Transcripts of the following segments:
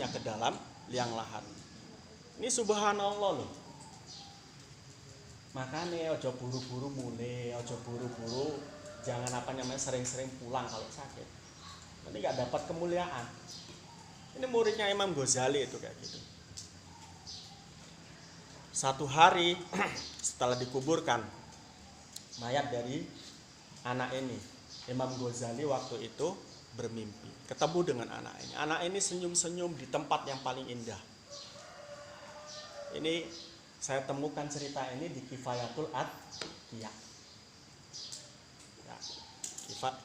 ke dalam liang lahat. Ini subhanallah loh. Makanya ojo buru-buru mulai, ojo buru-buru, jangan sering-sering pulang kalau sakit. Nanti nggak dapat kemuliaan. Ini muridnya Imam Ghazali itu kayak gitu. Satu hari setelah dikuburkan mayat dari anak ini, Imam Ghazali waktu itu bermimpi ketemu dengan anak ini. Anak ini senyum-senyum di tempat yang paling indah. Ini saya temukan cerita ini di Kifayatul Atqiya. Ya,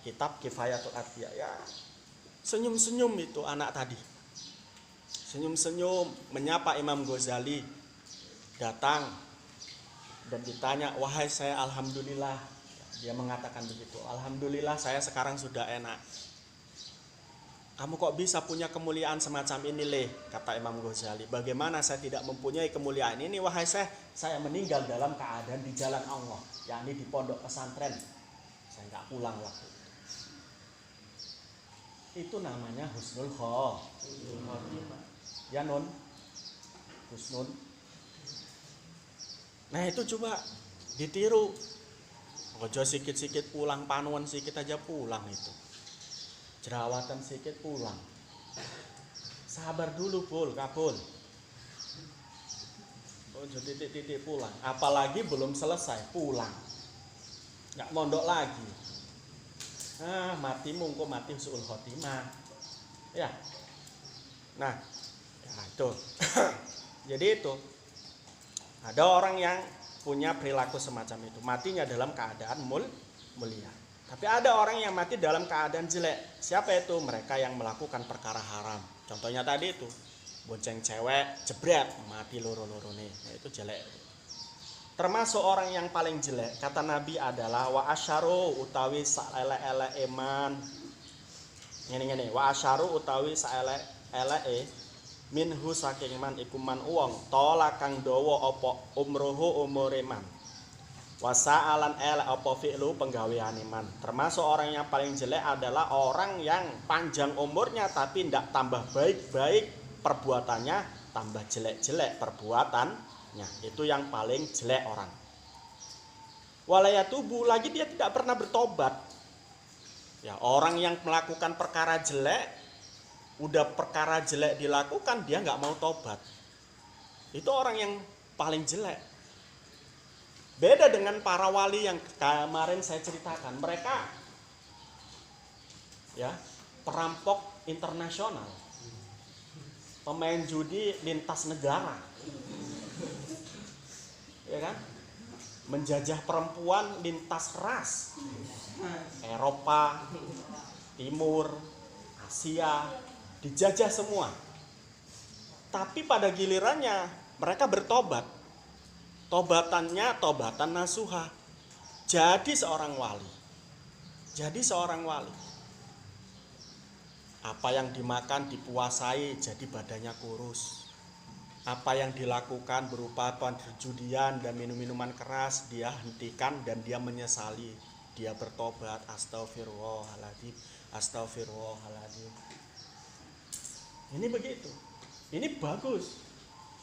kitab Kifayatul Atqiya. Ya, senyum-senyum itu anak tadi. Senyum-senyum menyapa Imam Ghazali. Datang dan ditanya, "Wahai saya, alhamdulillah." Dia mengatakan begitu, "Alhamdulillah saya sekarang sudah enak." "Kamu kok bisa punya kemuliaan semacam ini, Leh?" kata Imam Ghazali. "Bagaimana saya tidak mempunyai kemuliaan ini? Wahai saya meninggal dalam keadaan di jalan Allah, yakni di pondok pesantren. Saya nggak pulang waktu itu." Itu namanya husnul khotimah. Ya non, husnul. Nah itu coba ditiru. Ojo sikit-sikit pulang, panuan sikit aja pulang itu. Jerawatan sikit pulang. Sabar dulu kabul. Ojo titik-titik pulang. Apalagi belum selesai pulang. Nggak mondok lagi. Mati mungko mati husnul khotimah. Ya. Nah, itu. Jadi itu. Ada orang yang punya perilaku semacam itu, matinya dalam keadaan mulia. Tapi ada orang yang mati dalam keadaan jelek. Siapa itu? Mereka yang melakukan perkara haram. Contohnya tadi itu, bonceng cewek, jebret, mati loro-lorone. Nah, itu jelek. Termasuk orang yang paling jelek, kata Nabi adalah wa asyaru utawi saele-ele iman. Ngene-ngene, wa asyaru utawi saele-ele minhu saking man iku man wong tola kang dawa apa umruhu umure man wasa'alan apa fi'lu penggaweane man. Termasuk orang yang paling jelek adalah orang yang panjang umurnya tapi ndak tambah baik-baik perbuatannya, tambah jelek-jelek perbuatannya. Itu yang paling jelek orang. Walayatubu lagi dia tidak pernah bertobat. Ya, orang yang melakukan perkara jelek, udah perkara jelek dilakukan, dia nggak mau tobat. Itu orang yang paling jelek. Beda dengan para wali yang kemarin saya ceritakan. Mereka ya perampok internasional, pemain judi lintas negara, ya kan, menjajah perempuan lintas ras, Eropa, Timur, Asia, dijajah semua. Tapi pada gilirannya mereka bertobat. Tobatannya tobatan nasuha. Jadi seorang wali. Apa yang dimakan dipuasai, jadi badannya kurus. Apa yang dilakukan berupa perjudian dan minum-minuman keras, dia hentikan dan dia menyesali. Dia bertobat, astagfirullahaladzim. Ini begitu. Ini bagus.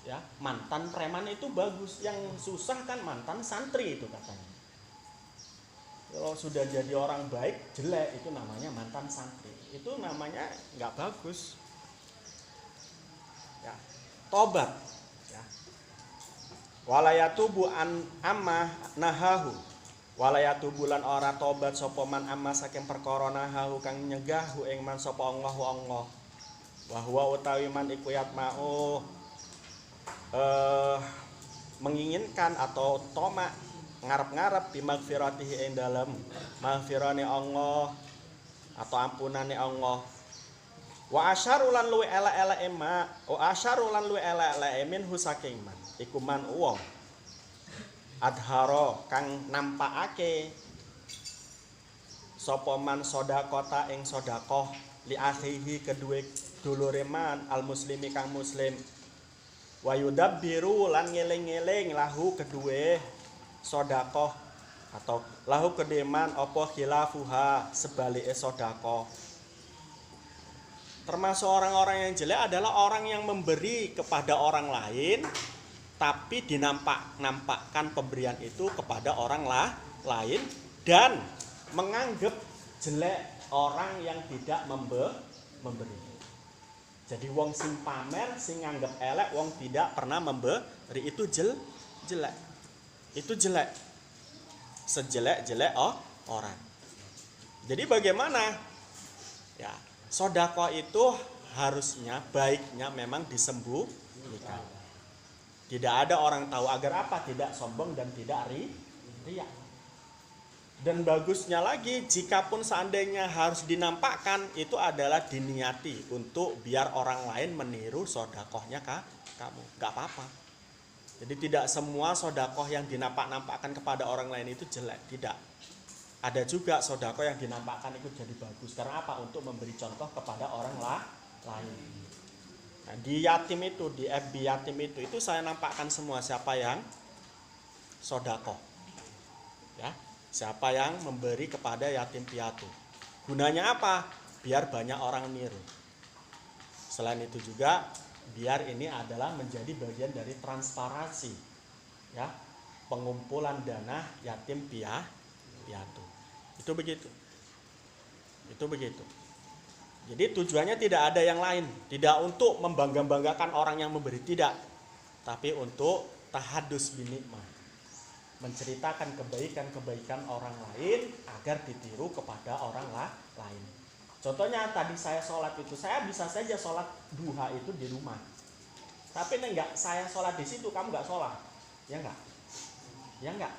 Ya, mantan preman itu bagus. Yang susah kan mantan santri itu katanya. Kalau sudah jadi orang baik, jelek, itu namanya mantan santri. Itu namanya nggak bagus. Ya, tobat. Ya. Walayatubu an amma nahahu. Walayatubu lan ora tobat sapa man amma saking perkara nahahu kang nyegahu ing man sapa Allah. Wa huwa utawi man iku yatma'u menginginkan atau tomak ngarep-ngarep bimagfiratihi ing dalem magfirane Allah atau ampunane Allah. Wa asyarulan luwe elek-elek ema, wa asyarulan luwe elek-elek minhu saking man iku man wong adharo kang nampakake sapa man sedekah ing sedekah li akhihi kedue dulure man al muslimi kang muslim wa yudabbiru lan ngeling-eling lahu kedue sedekah atau lahu kedeman apa khilafuha sebalike sedekah. Termasuk orang-orang yang jelek adalah orang yang memberi kepada orang lain tapi nampakkan pemberian itu kepada orang lain dan menganggap jelek orang yang tidak memberi. Jadi wong sing pamer, sing nganggep elek, wong tidak pernah memberi itu jelek. Itu jelek. Sejelek-jelek orang. Jadi bagaimana? Ya, sedekah itu harusnya baiknya memang disembunyikan. Tidak ada orang tahu agar apa? Tidak sombong dan tidak riya. Dan bagusnya lagi, jikapun seandainya harus dinampakkan, itu adalah diniati untuk biar orang lain meniru sedekahnya kamu. Gak apa-apa. Jadi tidak semua sedekah yang dinampak-nampakkan kepada orang lain itu jelek. Tidak. Ada juga sedekah yang dinampakkan itu jadi bagus. Karena apa? Untuk memberi contoh kepada orang lain. Nah, di yatim itu, di FB yatim itu saya nampakkan semua siapa yang sedekah. Ya. Siapa yang memberi kepada yatim piatu. Gunanya apa? Biar banyak orang niru. Selain itu juga biar ini adalah menjadi bagian dari transparansi, ya, pengumpulan dana yatim piatu. Itu begitu. Jadi tujuannya tidak ada yang lain, tidak untuk membangga-banggakan orang yang memberi, tidak, tapi untuk tahadus binikmah, menceritakan kebaikan-kebaikan orang lain agar ditiru kepada orang lain. Contohnya tadi saya sholat itu, saya bisa saja sholat duha itu di rumah. Tapi enggak, saya sholat di situ, kamu enggak sholat, ya enggak? Ya enggak.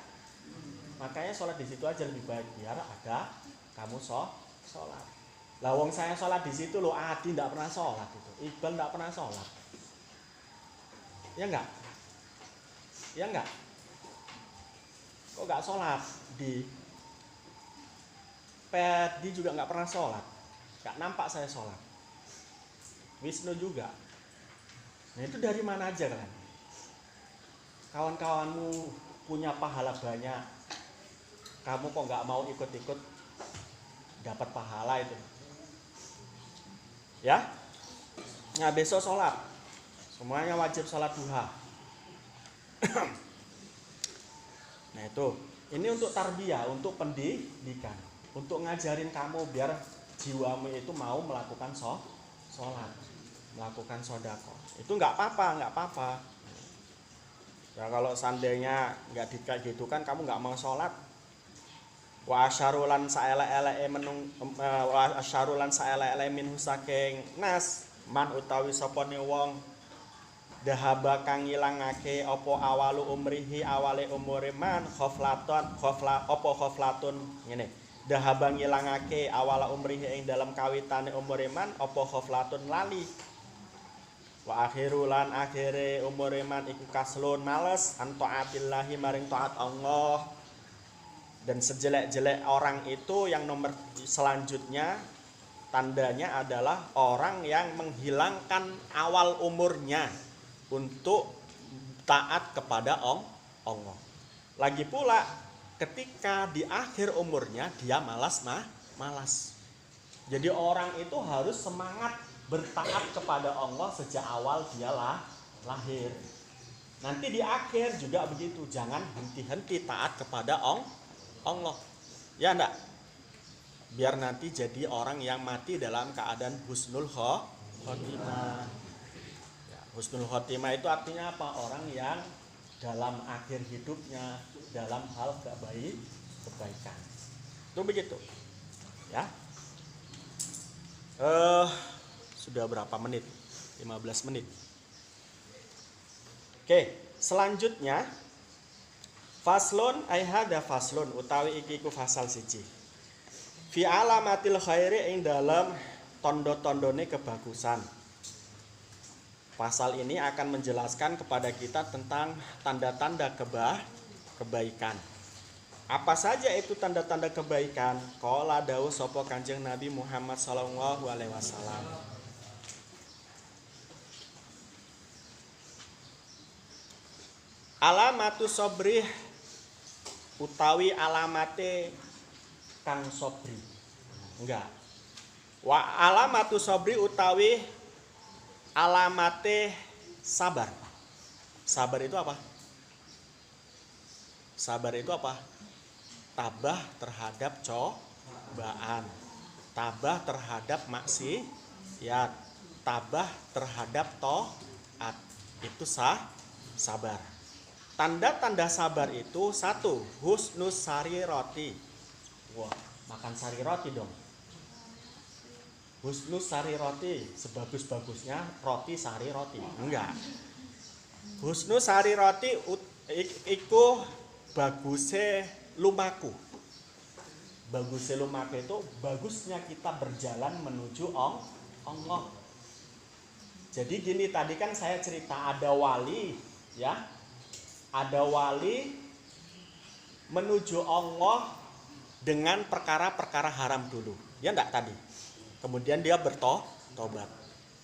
Makanya sholat di situ aja lebih baik biar ada kamu sholat. Lah wong saya sholat di situ loh, Adi enggak pernah sholat itu, Iqbal enggak pernah sholat. Ya enggak? Ya enggak? Kok enggak sholat? Di Pedi juga enggak pernah sholat. Enggak nampak saya sholat. Wisnu juga. Nah itu dari mana aja kan? Kawan-kawanmu punya pahala banyak, kamu kok enggak mau ikut-ikut dapat pahala itu? Ya? Nah besok sholat, semuanya wajib sholat duha. Nah itu, ini untuk tarbiyah, untuk pendidikan, untuk ngajarin kamu biar jiwamu itu mau melakukan sholat, melakukan sedekah. Itu nggak apa-apa. Ya kalau seandainya nggak kayak gitu kan, kamu nggak mau sholat. Wa asyarulan saele-ele minhu saking nas man utawi sapane wong dahaba kang ngilangake apa awalu umrihi awale umure man khoflatun ngene dahaba ngilangake awala umrihi ing dalam kawitane umure man apa khoflatun lali wa akhirulan akhire umure man iku kaslun males an taatillahi maring taat Allah. Dan sejelek-jelek orang itu yang nomor selanjutnya tandanya adalah orang yang menghilangkan awal umurnya untuk taat kepada Allah. Lagi pula ketika di akhir umurnya dia malas. Jadi orang itu harus semangat bertaat kepada Allah sejak awal dia lahir. Nanti di akhir juga begitu, jangan henti-henti taat kepada Allah. Ya enggak? Biar nanti jadi orang yang mati dalam keadaan husnul khotimah. Ya, husnul khotimah itu artinya apa? Orang yang dalam akhir hidupnya dalam hal kebaikan. Itu begitu. Ya. Sudah berapa menit? 15 menit. Oke, selanjutnya faslun ai hadza faslun utawi iki ku fasal siji. Fi alamatil khairi ing dalam tondo-tondone kebagusan. Pasal ini akan menjelaskan kepada kita tentang tanda-tanda kebaikan. Apa saja itu tanda-tanda kebaikan? Qala dawuh sapa Kanjeng Nabi Muhammad sallallahu alaihi wasallam. Alamatu sobrih utawi alamate kang sobri. Enggak. Wa alamatu sabri utawi alamate sabar. Sabar itu apa? Sabar itu apa? Tabah terhadap cobaan, tabah terhadap maksiat, tabah terhadap taat. Itu sabar. Tanda-tanda sabar itu satu, husnus sari roti. Wah, makan sari roti dong. Husnus sari roti, sebagus-bagusnya roti sari roti. Enggak. Husnus sari roti iku bagusnya lumaku. Bagusnya lumaku itu bagusnya kita berjalan menuju Allah. Jadi gini, tadi kan saya cerita ada wali, ya. Ada wali menuju Allah dengan perkara-perkara haram dulu. Ya enggak tadi? Kemudian dia bertobat.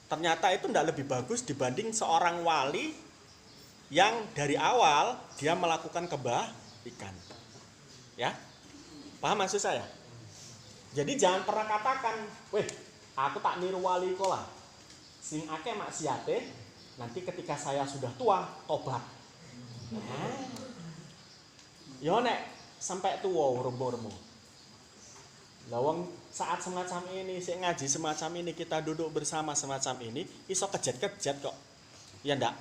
Ternyata itu enggak lebih bagus dibanding seorang wali yang dari awal dia melakukan kebaikan. Ya? Paham maksud saya? Jadi jangan pernah katakan, "Weh, aku tak niru wali kola. Sing akeh maksiate, nanti ketika saya sudah tua tobat." Yo nek sampai tua urung-urung. Lawang saat semacam ini, sik ngaji semacam ini, kita duduk bersama semacam ini, iso kejet-kejet kok. Ya ndak?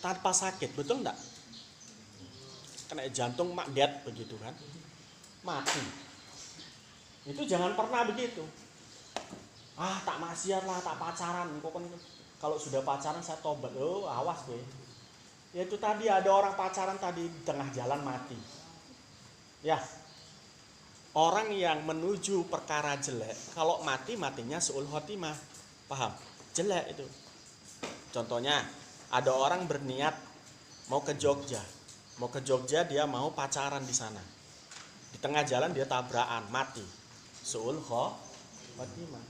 Tanpa sakit, betul ndak? Kena jantung makdet begitu kan? Mati. Itu jangan pernah begitu. Ah, tak maksiat lah, tak pacaran. Kok kan kalau sudah pacaran saya tobat. Oh, awas gue. Ya itu tadi ada orang pacaran tadi di tengah jalan mati. Ya. Orang yang menuju perkara jelek, kalau mati matinya suul khotimah. Paham? Jelek itu. Contohnya, ada orang berniat mau ke Jogja. Mau ke Jogja dia mau pacaran di sana. Di tengah jalan dia tabrakan, mati. Suul khotimah.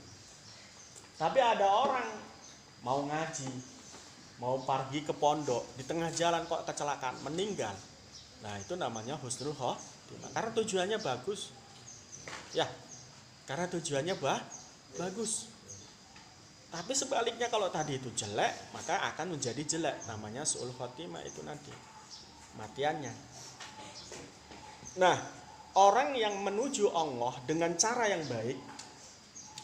Tapi ada orang mau ngaji, mau pergi ke pondok, di tengah jalan kok kecelakaan, meninggal. Nah, itu namanya husnul khotimah. Karena tujuannya bagus. Ya, karena tujuannya bagus. Tapi sebaliknya kalau tadi itu jelek, maka akan menjadi jelek. Namanya su'ul khotimah itu nanti matiannya. Nah, orang yang menuju Allah dengan cara yang baik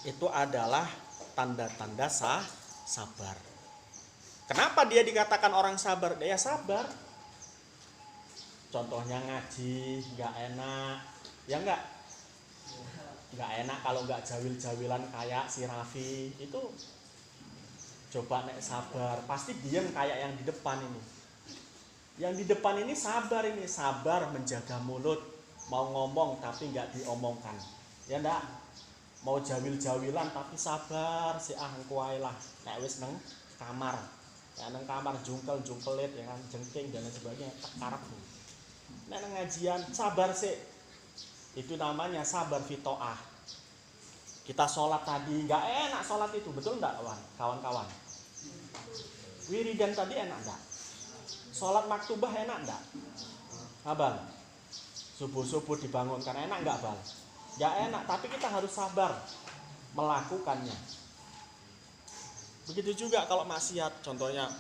itu adalah tanda-tanda sabar. Kenapa dia dikatakan orang sabar? Dia sabar. Contohnya ngaji, nggak enak. Ya nggak enak kalau nggak jawil-jawilan kayak si Raffi. Itu coba nek sabar. Pasti diam kayak yang di depan ini. Yang di depan ini sabar menjaga mulut. Mau ngomong tapi nggak diomongkan. Ya nggak? Mau jawil-jawilan tapi sabar si kuai lah. Nek wis neng kamar. Ya neng kamar jungkel-jungkelit ya kan, jengking dan lain sebagainya, tekarep. Nek neng ngajian sabar sih. Itu namanya sabar fitoah. Kita sholat tadi nggak enak sholat itu, betul nggak kawan-kawan? Wiridan tadi enak nggak? Sholat maktubah enak nggak? Abang, subuh-subuh dibangunkan enak nggak bang? Nggak enak, tapi kita harus sabar melakukannya. Begitu juga kalau maksiat, contohnya,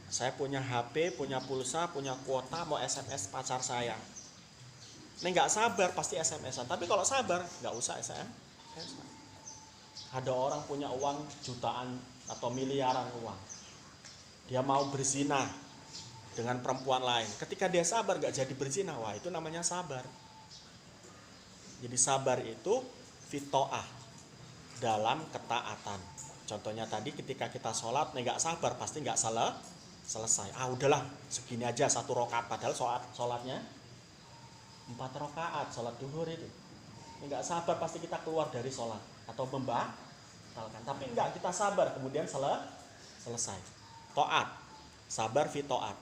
saya punya HP, punya pulsa, punya kuota, mau SMS pacar saya. Ini nggak sabar pasti SMS-an, tapi kalau sabar nggak usah SMS. Ada orang punya uang jutaan atau miliaran uang, dia mau berzina dengan perempuan lain. Ketika dia sabar nggak jadi berzina, wah itu namanya sabar. Jadi sabar itu fitoah dalam ketaatan. Contohnya tadi ketika kita sholat, nggak sabar pasti nggak selesai. Udahlah segini aja 1 rakaat, padahal sholatnya 4 rakaat, sholat duhur itu. Nggak sabar pasti kita keluar dari sholat atau membatalkan. Tapi nggak kita sabar kemudian selesai. Toat, sabar fi toat,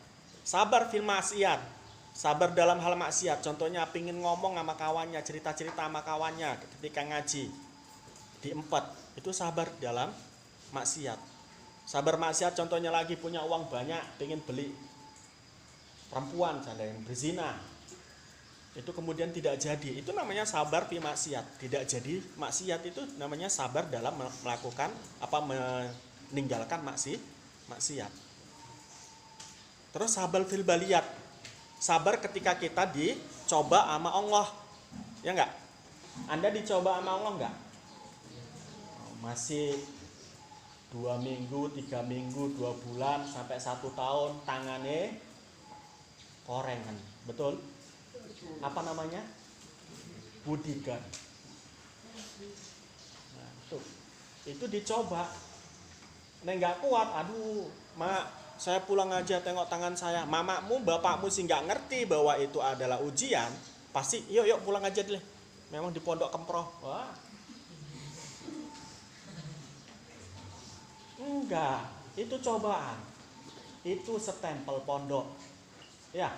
sabar fil maksiat, sabar dalam hal maksiat. Contohnya pingin ngomong sama kawannya, cerita-cerita sama kawannya ketika ngaji diempet, itu sabar dalam maksiat. Sabar maksiat contohnya lagi punya uang banyak, pengen beli perempuan yang berzina. itu kemudian tidak jadi, itu namanya sabar fi maksiat. Tidak jadi maksiat itu namanya sabar dalam melakukan meninggalkan maksiat. Terus sabar fil baliyat, sabar ketika kita dicoba sama Allah, ya enggak? Anda dicoba sama Allah enggak? Masih 2 minggu, 3 minggu, 2 bulan sampai 1 tahun tangannya korengan, betul? Apa namanya? Budigan. Nah, itu dicoba. Nek nggak kuat, aduh, mak, saya pulang aja tengok tangan saya. Mamamu, bapakmu sih nggak ngerti bahwa itu adalah ujian, pasti, yuk pulang aja deh. Memang di pondok kemproh. Wah. Enggak, itu cobaan. Itu stempel pondok. Ya.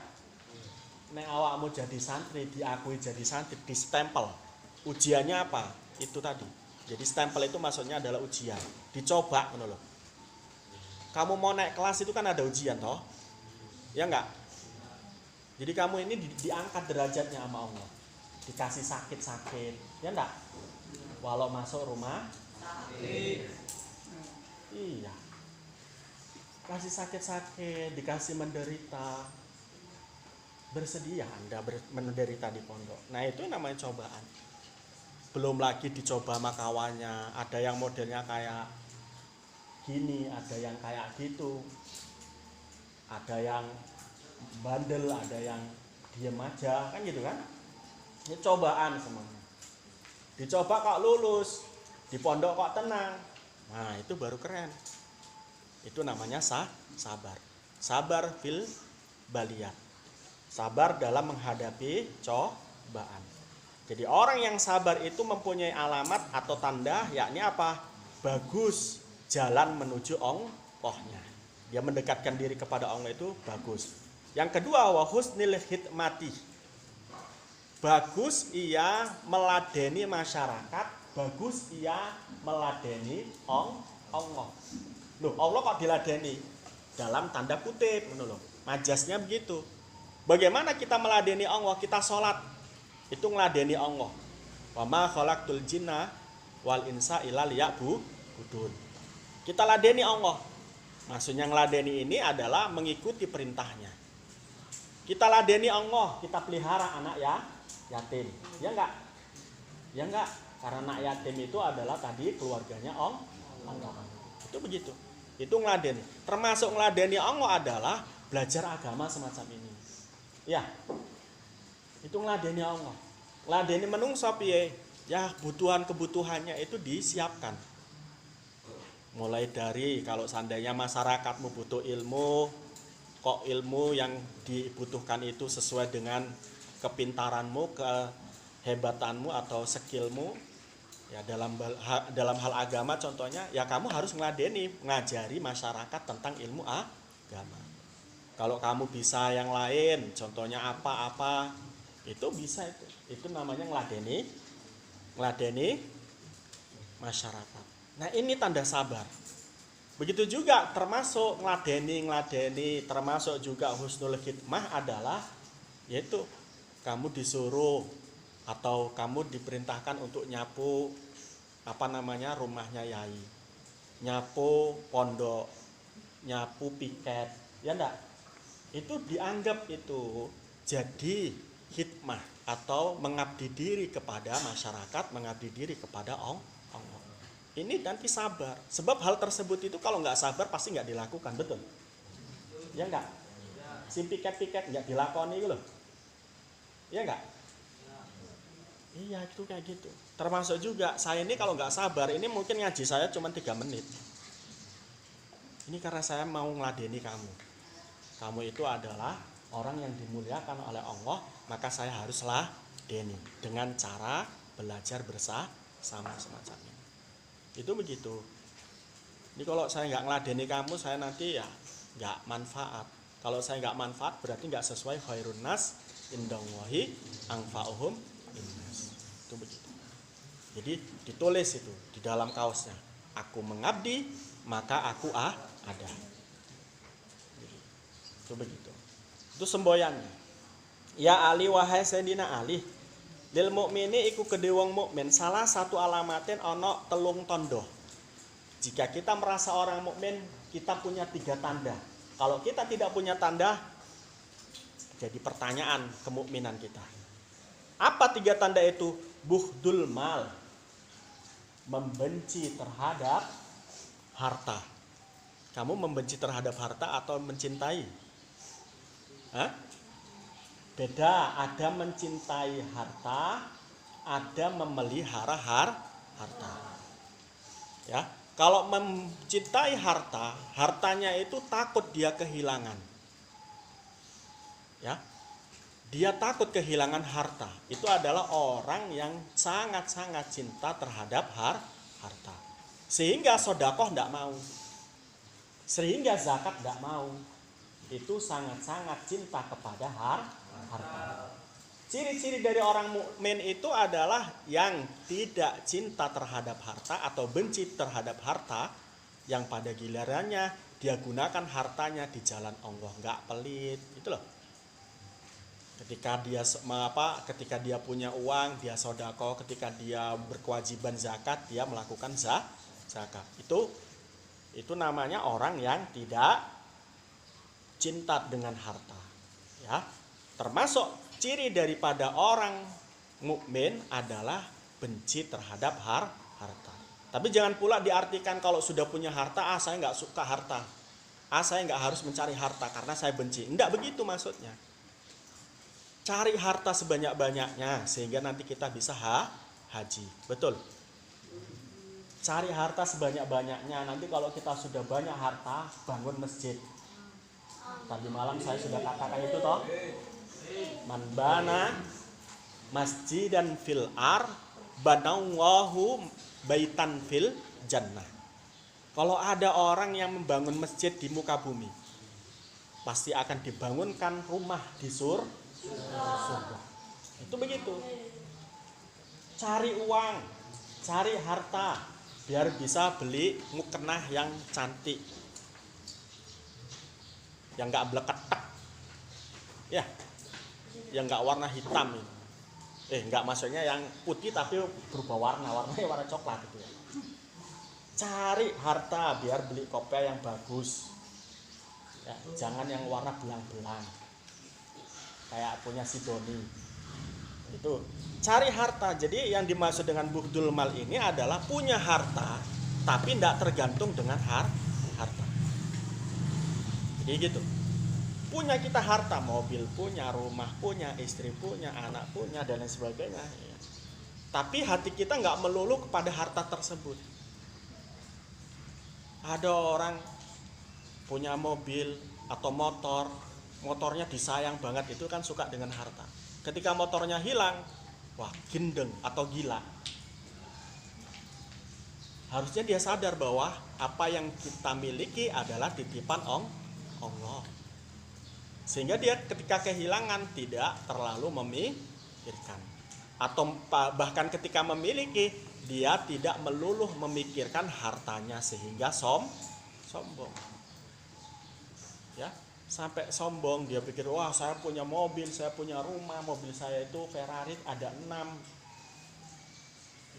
Nek awakmu jadi santri, diakui jadi santri, di stempel. Ujiannya apa? Itu tadi. Jadi stempel itu maksudnya adalah ujian. Dicoba, ngono loh. Kamu mau naik kelas itu kan ada ujian toh? Ya enggak? Jadi kamu ini diangkat derajatnya sama Allah. Dikasih sakit-sakit, ya enggak? Walau masuk rumah sakit. Iya. Kasih sakit-sakit, dikasih menderita. Bersedia Anda menderita di pondok. Nah itu namanya cobaan. Belum lagi dicoba sama kawannya. Ada yang modelnya kayak gini, ada yang kayak gitu, ada yang bandel, ada yang diem aja, kan gitu kan? Ini cobaan semuanya. Dicoba kok lulus, di pondok kok tenang. Nah itu baru keren. Itu namanya sabar. Sabar fil baliyat. Sabar dalam menghadapi cobaan. Jadi orang yang sabar itu mempunyai alamat atau tanda, yakni apa? Bagus jalan menuju Allahnya. Dia mendekatkan diri kepada Allah itu bagus. Yang kedua, wa husnil khidmati. Bagus ia meladeni masyarakat, bagus ia meladeni Allah. Loh, Allah kok diladeni? Dalam tanda kutip, loh. Majasnya begitu. Bagaimana kita meladeni Allah? Kita sholat, itu meladeni Allah. Wa ma khalaqtul jinna wal insa illa liya'budun. Kita ladeni Allah. Maksudnya ngeladeni ini adalah mengikuti perintahnya. Kita ladeni Allah, kita pelihara anak yatim. Ya enggak? Ya enggak? Karena anak yatim itu adalah tadi keluarganya Allah. Itu begitu. Itu ngeladeni. Termasuk ngeladeni Allah adalah belajar agama semacam ini. Ya, itu ngeladeni Allah. Ngeladeni menungso piye? Ya, kebutuhannya itu disiapkan. Mulai dari kalau seandainya masyarakatmu butuh ilmu, kok ilmu yang dibutuhkan itu sesuai dengan kepintaranmu, kehebatanmu atau skillmu. Ya, dalam hal agama contohnya, ya kamu harus ngeladeni, ngajari masyarakat tentang ilmu agama. Kalau kamu bisa yang lain, contohnya apa-apa, itu bisa itu. Itu namanya ngeladeni masyarakat. Nah, ini tanda sabar. Begitu juga termasuk ngeladeni, termasuk juga husnul khidmah adalah yaitu kamu disuruh atau kamu diperintahkan untuk nyapu rumahnya yai. Nyapu pondok, nyapu piket, ya enggak? Itu dianggap itu jadi khidmah atau mengabdi diri kepada masyarakat, mengabdi diri kepada Allah. Ini nanti sabar. Sebab hal tersebut itu kalau nggak sabar pasti nggak dilakukan, betul? Ya nggak? Si piket-piket nggak dilakoni gitu loh. Ya nggak? Iya itu kayak gitu. Termasuk juga saya ini kalau nggak sabar, ini mungkin ngaji saya cuma 3 menit. Ini karena saya mau ngeladeni kamu. Kamu itu adalah orang yang dimuliakan oleh Allah, maka saya harus ladeni dengan cara belajar bersama semacam ini. Itu begitu. Ini kalau saya nggak ngeladeni kamu, saya nanti ya nggak manfaat. Kalau saya nggak manfaat berarti nggak sesuai khairun nas indallahi anfa'uhum linnas. Itu begitu. Jadi ditulis itu di dalam kaosnya. Aku mengabdi, maka aku ada. Itu begitu. Itu semboyannya. Ya Ali wahai Sayyidina Ali, lil mukmini iku kedhe wong mukmin salah satu alamatin ana telung tondo. Jika kita merasa orang mukmin, kita punya 3 tanda. Kalau kita tidak punya tanda, jadi pertanyaan kemukminan kita. Apa 3 tanda itu? Buhdul mal, membenci terhadap harta. Kamu membenci terhadap harta atau mencintai? Hah? Beda, ada mencintai harta, ada memelihara harta. Ya, kalau mencintai harta, hartanya itu takut dia kehilangan. Ya. Dia takut kehilangan harta. Itu adalah orang yang sangat-sangat cinta terhadap harta. Sehingga sedekah tidak mau. Sehingga zakat tidak mau. Itu sangat-sangat cinta kepada harta. Ciri-ciri dari orang mukmin itu adalah yang tidak cinta terhadap harta atau benci terhadap harta, yang pada gilirannya dia gunakan hartanya di jalan Allah, enggak pelit. Itu loh. Ketika dia punya uang, dia sedekah. Ketika dia berkewajiban zakat, dia melakukan zakat. Itu namanya orang yang tidak cinta dengan harta. Ya, termasuk ciri daripada orang mukmin adalah benci terhadap harta. Tapi jangan pula diartikan kalau sudah punya harta, saya nggak suka harta. Saya nggak harus mencari harta karena saya benci. Enggak begitu maksudnya. Cari harta sebanyak-banyaknya sehingga nanti kita bisa haji. Betul. Cari harta sebanyak-banyaknya. Nanti kalau kita sudah banyak harta, bangun masjid. Tadi malam saya sudah katakan itu toh. Man bana masjidan fil ar banallahu baitan fil jannah. Kalau ada orang yang membangun masjid di muka bumi, pasti akan dibangunkan rumah di surga. Itu begitu. Cari uang, cari harta biar bisa beli mukena yang cantik, yang nggak bleketek, ya, yang nggak warna hitam. Nggak, maksudnya yang putih tapi berubah warnanya warna coklat gitu ya. Cari harta biar beli kopiah yang bagus, ya, jangan yang warna belang-belang kayak punya si Doni. Itu cari harta. Jadi yang dimaksud dengan buhdul mal ini adalah punya harta tapi tidak tergantung dengan harta. Jadi gitu. Punya kita harta, mobil punya, rumah punya, istri punya, anak punya, dan lain sebagainya. Tapi hati kita nggak melulu kepada harta tersebut. Ada orang punya mobil atau motornya disayang banget, itu kan suka dengan harta. Ketika motornya hilang, wah, gendeng atau gila. Harusnya dia sadar bahwa apa yang kita miliki adalah titipan Allah. Sehingga dia ketika kehilangan tidak terlalu memikirkan. Atau bahkan ketika memiliki, dia tidak melulu memikirkan hartanya sehingga sombong. Ya. Sampai sombong, dia pikir, wah, saya punya mobil, saya punya rumah, mobil saya itu Ferrari ada 6.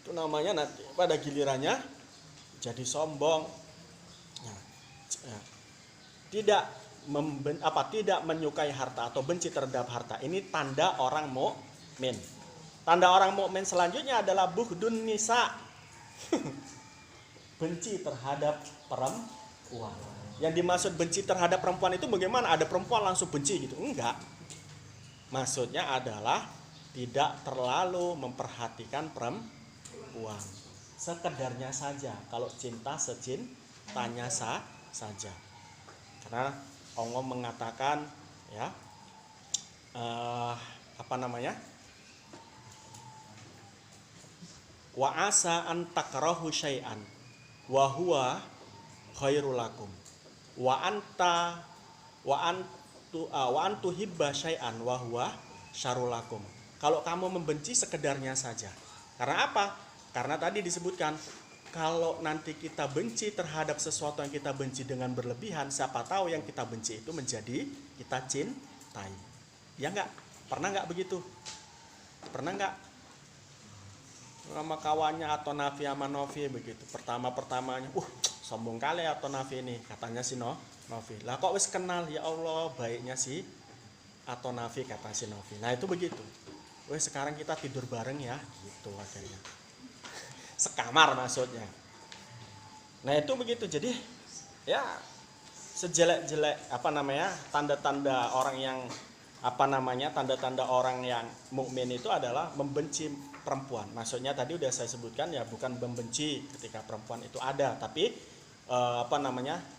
Itu namanya nanti pada gilirannya jadi sombong. Tidak menyukai harta atau benci terhadap harta. Ini tanda orang mukmin. Tanda orang mukmin selanjutnya adalah buhdun nisa. Benci terhadap perempuan. Yang dimaksud benci terhadap perempuan itu bagaimana? Ada perempuan langsung benci gitu? Enggak. Maksudnya adalah tidak terlalu memperhatikan perempuan. Sekedarnya saja. Kalau cinta secintanya saja. Karena Allah mengatakan, ya, wa asa an takrahu syai'an wa huwa khairul lakum. Wa antu hibba syai'an wa huwa syarrul lakum. Kalau kamu membenci sekedarnya saja. Karena apa? Karena tadi disebutkan, kalau nanti kita benci terhadap sesuatu yang kita benci dengan berlebihan, siapa tahu yang kita benci itu menjadi kita cintai. Ya enggak? Pernah nggak begitu? Pernah nggak? Sama kawannya atau Nafi sama Novi begitu. Pertamanya, sombong kali atau Nafi ini, katanya si Novi. Lah kok wis kenal, ya Allah baiknya si atau Nafi, kata si Novi. Nah itu begitu. Wes sekarang kita tidur bareng ya, gitu akhirnya. Sekamar maksudnya. Nah itu begitu. Jadi ya sejelek-jelek tanda-tanda orang yang tanda-tanda orang yang mukmin itu adalah membenci perempuan. Maksudnya tadi udah saya sebutkan ya, bukan membenci ketika perempuan itu ada, tapi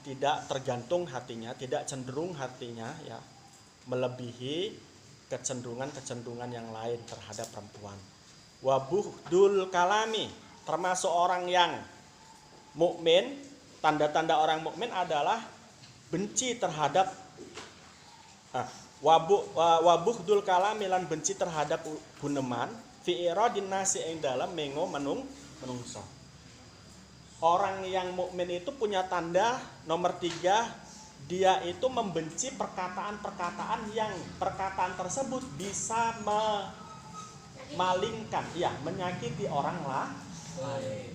tidak tergantung hatinya, tidak cenderung hatinya ya melebihi kecenderungan yang lain terhadap perempuan. Wabuhdul kalami, termasuk orang yang mukmin, tanda-tanda orang mukmin adalah benci terhadap wabuhdul kalami lan benci terhadap guneman fi iradin nasi ing dalam mengo menungso. Orang yang mukmin itu punya tanda nomor 3, dia itu membenci perkataan-perkataan yang perkataan tersebut bisa memalingkan, menyakiti orang lain.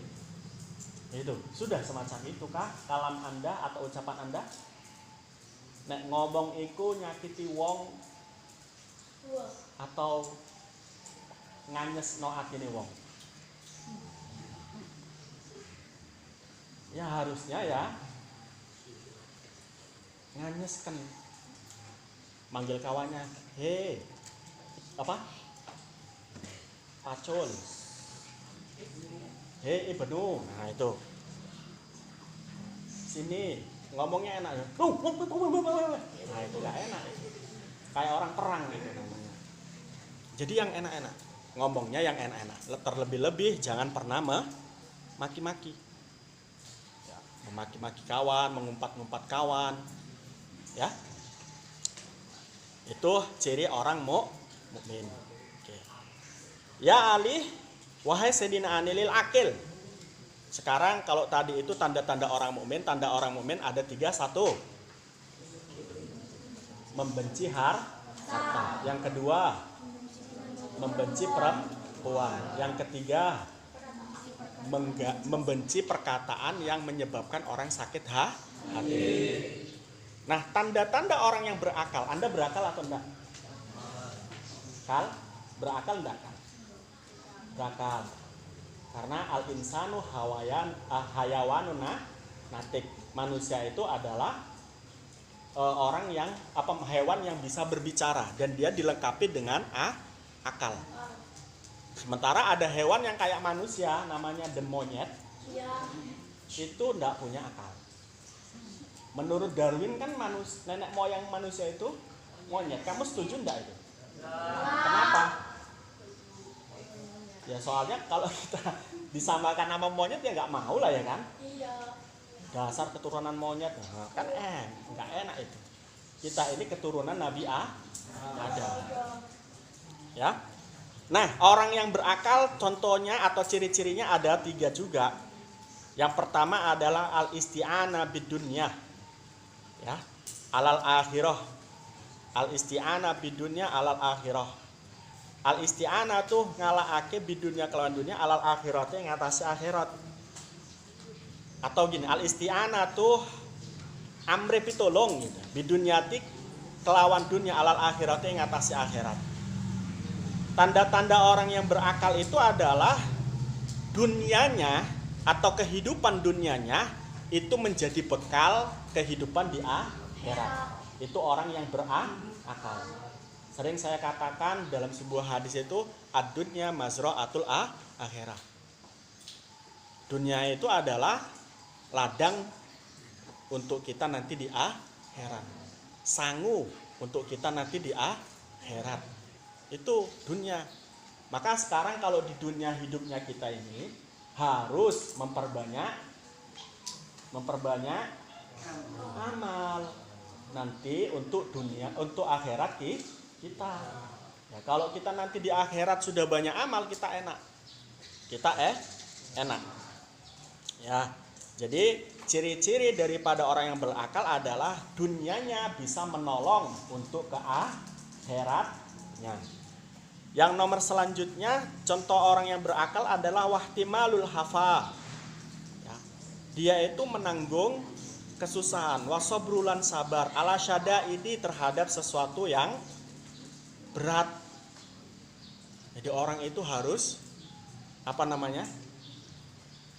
Itu sudah semacam itu kah kalam Anda atau ucapan Anda? Nek ngomong iku nyakiti wong atau nganyesno atine wong? Ya harusnya ya nganyeskan. Manggil kawannya, "Hei, Pacul. Hei, Ibnu." Nah itu. Sini ngomongnya enak. Nah itu gak enak. Kayak orang perang gitu namanya. Jadi yang enak-enak. Ngomongnya yang enak-enak. Terlebih-lebih jangan pernah maki-maki. Ya, memaki-maki kawan, mengumpat-ngumpat kawan. Ya. Itu ciri orang mukmin. Oke. Ya Ali, wahai Sayyidina Anilil Akil. Sekarang kalau tadi itu tanda-tanda orang mukmin, tanda orang mukmin ada 3. 1, membenci harta. Yang kedua, membenci perempuan. Yang ketiga, membenci perkataan yang menyebabkan orang sakit hati. Nah, tanda-tanda orang yang berakal. Anda berakal atau enggak? Berakal enggak? Berakal. Karena al-insanu hayawanun natik. Manusia itu adalah orang yang hewan yang bisa berbicara dan dia dilengkapi dengan akal. Sementara ada hewan yang kayak manusia namanya monyet. Itu enggak punya akal. Menurut Darwin kan nenek moyang manusia itu monyet. Kamu setuju enggak itu? Kenapa? Ya soalnya kalau kita disamakan sama monyet ya nggak mau lah ya kan? Dasar keturunan monyet, kan nggak enak itu. Kita ini keturunan Nabi Adam. Ya. Nah, orang yang berakal contohnya atau ciri-cirinya ada 3 juga. Yang pertama adalah al-isti'anah bidunya. Ya, alal akhirah. Al-isti'anah bidunya alal akhirah. Al-isti'anah tuh ngalahake bidunya kelawan dunia, alal akhiratnya ngatasi akhirat. Atau gini, al-isti'anah tuh amri pitulung gitu. Bidunyatik kelawan dunia, alal akhiratnya ngatasi akhirat. Tanda-tanda orang yang berakal itu adalah dunianya atau kehidupan dunianya itu menjadi bekal kehidupan di akhirat. Itu orang yang berakal. Sering saya katakan dalam sebuah hadis itu ad-dunya mazra'atul akhirah. Dunia itu adalah ladang untuk kita nanti di akhirat. Sangu untuk kita nanti di akhirat. Itu dunia. Maka sekarang kalau di dunia hidupnya kita ini harus memperbanyak amal nanti untuk dunia, untuk akhirat kita. Ya, kalau kita nanti di akhirat sudah banyak amal, kita enak. Enak. Ya. Jadi ciri-ciri daripada orang yang berakal adalah dunianya bisa menolong untuk ke akhirat Ya. Yang nomor selanjutnya, contoh orang yang berakal adalah wahtimalul hafa. Ya. Dia itu menanggung kesusahan, wasobrulan sabar, ala syadaidi terhadap sesuatu yang berat. Jadi orang itu harus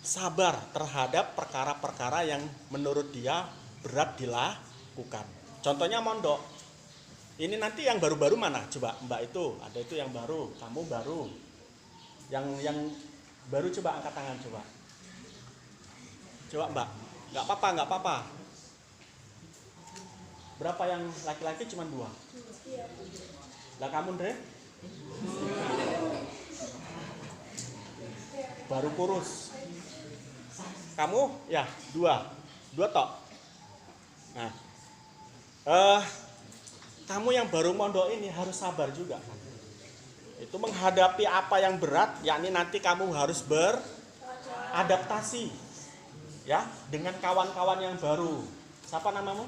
sabar terhadap perkara-perkara yang menurut dia berat dilakukan. Contohnya mondok. Ini nanti yang baru-baru mana? Coba Mbak itu, ada itu yang baru, kamu baru. Yang baru coba angkat tangan coba. Coba Mbak. Enggak apa-apa. Berapa yang laki-laki? Cuma 2. Lah kamu, Ndre? Baru kurus. Kamu? Ya, 2 tok. Nah, kamu yang baru mondok ini harus sabar juga. Itu menghadapi apa yang berat, yakni nanti kamu harus beradaptasi ya dengan kawan-kawan yang baru. Siapa namamu?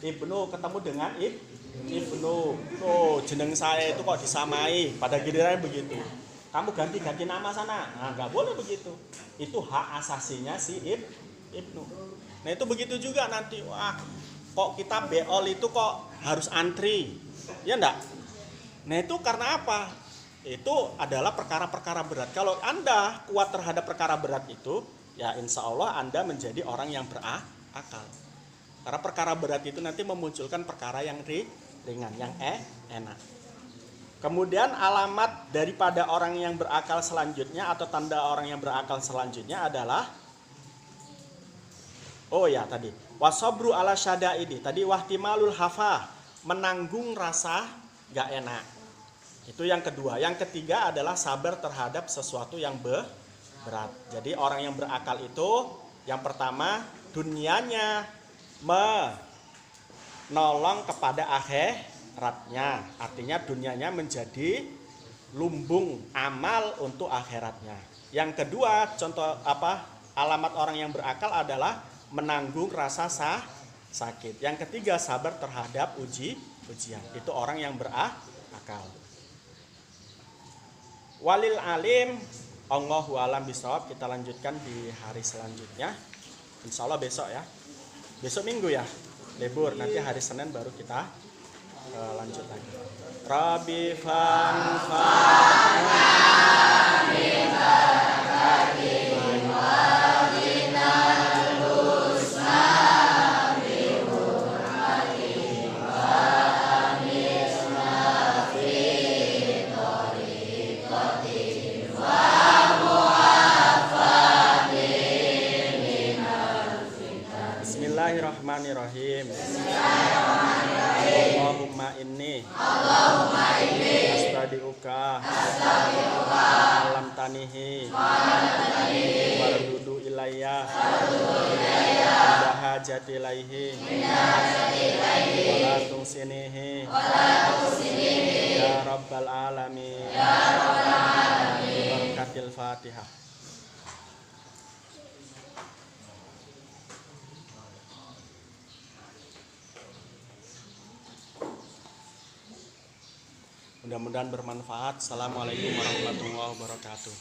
Ibnu, ketemu dengan Ibnu. Oh, jeneng saya itu kok disamai, pada giliran begitu. Kamu ganti-ganti nama sana. Nah, nggak boleh begitu. Itu hak asasinya si Ibnu. Nah, itu begitu juga nanti. Wah, kok kita beol itu kok harus antri, ya enggak? Nah itu karena apa? Itu adalah perkara-perkara berat. Kalau Anda kuat terhadap perkara berat itu, ya insya Allah Anda menjadi orang yang berakal. Karena perkara berat itu nanti memunculkan perkara yang ringan, yang enak. Kemudian alamat daripada orang yang berakal selanjutnya atau tanda orang yang berakal selanjutnya adalah wasobru ala syadaidi. Tadi wahtimalul hafa, menanggung rasa gak enak. Itu yang kedua. Yang ketiga adalah sabar terhadap sesuatu yang berat. Jadi orang yang berakal itu yang pertama dunianya menolong kepada akhiratnya. Artinya dunianya menjadi lumbung amal untuk akhiratnya. Yang kedua, contoh alamat orang yang berakal adalah menanggung rasa sakit. Yang ketiga, sabar terhadap ujian. Itu orang yang berakal. Walil alim, Allahu alam bisawab. Kita lanjutkan di hari selanjutnya. Insya Allah besok ya. Besok Minggu ya, libur. Nanti hari Senin baru kita lanjut lagi. Rabbi fanfa'na Bismillahirrahmanirrahim. Allahumma inni astadiuka alam tanihi wardudu ilayya hajati ilaihi wala tungsinihi ya rabbal alamin barakatil Fatihah. Mudah-mudahan bermanfaat. Assalamualaikum warahmatullahi wabarakatuh.